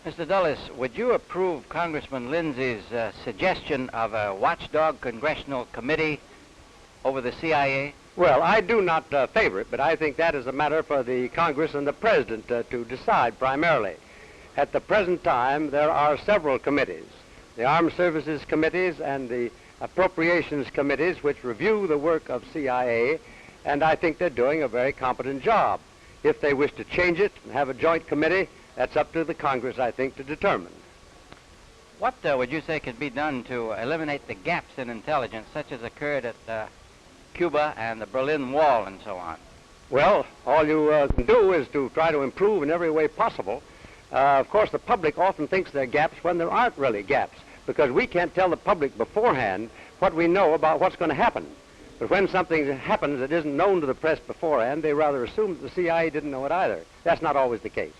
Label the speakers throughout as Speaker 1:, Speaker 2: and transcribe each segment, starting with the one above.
Speaker 1: Mr. Dulles, would you approve Congressman Lindsay's suggestion of a watchdog congressional committee over the CIA?
Speaker 2: Well, I do not favor it, but I think that is a matter for the Congress and the President to decide primarily. At the present time, there are several committees, the Armed Services Committees and the Appropriations Committees, which review the work of CIA, and I think they're doing a very competent job. If they wish to change it and have a joint committee, that's up to the Congress, I think, to determine.
Speaker 1: What would you say could be done to eliminate the gaps in intelligence, such as occurred at Cuba and the Berlin Wall and so on?
Speaker 2: Well, all you can do is to try to improve in every way possible. Of course, the public often thinks there are gaps when there aren't really gaps, because we can't tell the public beforehand what we know about what's going to happen. But when something happens that isn't known to the press beforehand, they rather assume that the CIA didn't know it either. That's not always the case.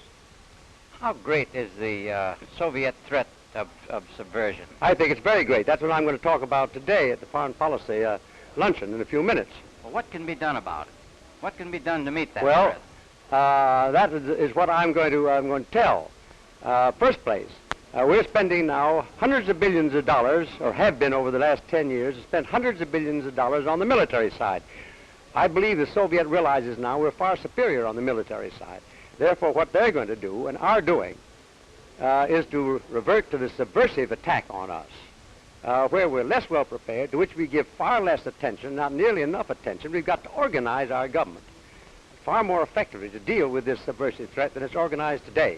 Speaker 1: How great is the Soviet threat of subversion?
Speaker 2: I think it's very great. That's what I'm going to talk about today at the Foreign Policy luncheon in a few minutes.
Speaker 1: Well, what can be done about it? What can be done to meet that
Speaker 2: well,
Speaker 1: threat?
Speaker 2: That is what I'm going to tell. First place, we're spending now hundreds of billions of dollars, or have been over the last 10 years, spent hundreds of billions of dollars on the military side. I believe the Soviet realizes now we're far superior on the military side. Therefore, what they're going to do, and are doing, is to revert to the subversive attack on us, where we're less well prepared, to which we give far less attention, not nearly enough attention. We've got to organize our government far more effectively to deal with this subversive threat than it's organized today.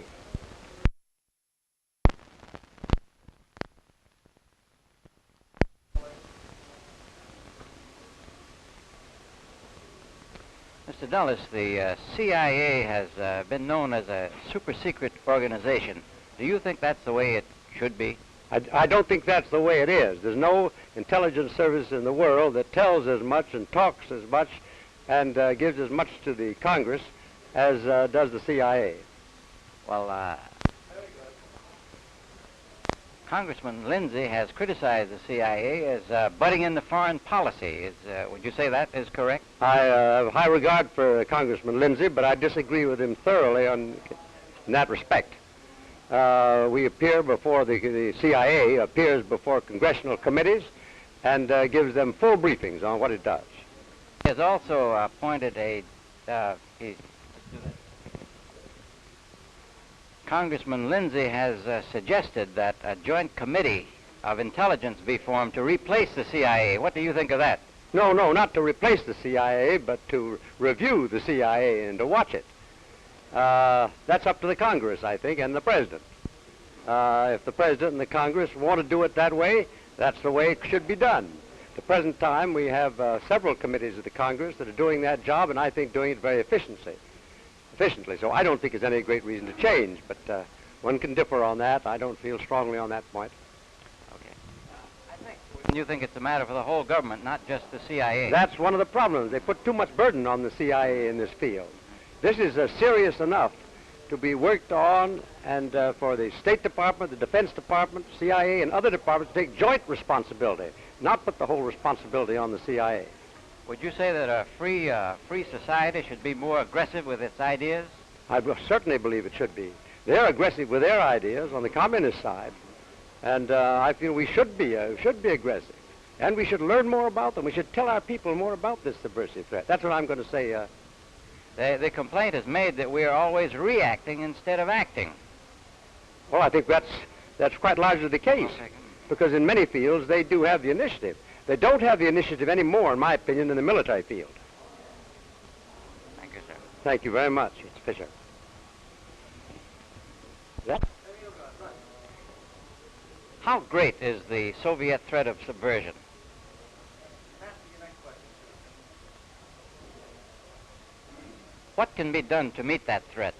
Speaker 1: Mr. Dulles, the CIA has been known as a super-secret organization. Do you think that's the way it should be?
Speaker 2: I don't think that's the way it is. There's no intelligence service in the world that tells as much and talks as much and gives as much to the Congress as does the CIA.
Speaker 1: Well, Congressman Lindsay has criticized the CIA as butting into foreign policy. Would you say that is correct?
Speaker 2: I have high regard for Congressman Lindsay, but I disagree with him thoroughly in that respect. We appear before the CIA appears before congressional committees and gives them full briefings on what it does.
Speaker 1: He has also appointed Congressman Lindsay has suggested that a joint committee of intelligence be formed to replace the CIA. What do you think of that?
Speaker 2: No, not to replace the CIA, but to review the CIA and to watch it. That's up to the Congress, I think, and the President. If the President and the Congress want to do it that way, that's the way it should be done. At the present time, we have several committees of the Congress that are doing that job, and I think doing it very efficiently. So I don't think there's any great reason to change, but one can differ on that. I don't feel strongly on that point.
Speaker 1: Okay. You think it's a matter for the whole government, not just the CIA?
Speaker 2: That's one of the problems. They put too much burden on the CIA in this field. This is serious enough to be worked on, and for the State Department, the Defense Department, CIA, and other departments to take joint responsibility, not put the whole responsibility on the CIA.
Speaker 1: Would you say that a free society should be more aggressive with its ideas?
Speaker 2: I certainly believe it should be. They're aggressive with their ideas on the communist side, and I feel we should be aggressive, and we should learn more about them. We should tell our people more about this subversive threat. That's what I'm going to say.
Speaker 1: The complaint is made that we are always reacting instead of acting.
Speaker 2: Well, I think that's quite largely the case, because in many fields they do have the initiative. They don't have the initiative anymore, in my opinion, in the military field.
Speaker 1: Thank you, sir.
Speaker 2: Thank you very much, Mr. Fisher. Yeah?
Speaker 1: How great is the Soviet threat of subversion? What can be done to meet that threat?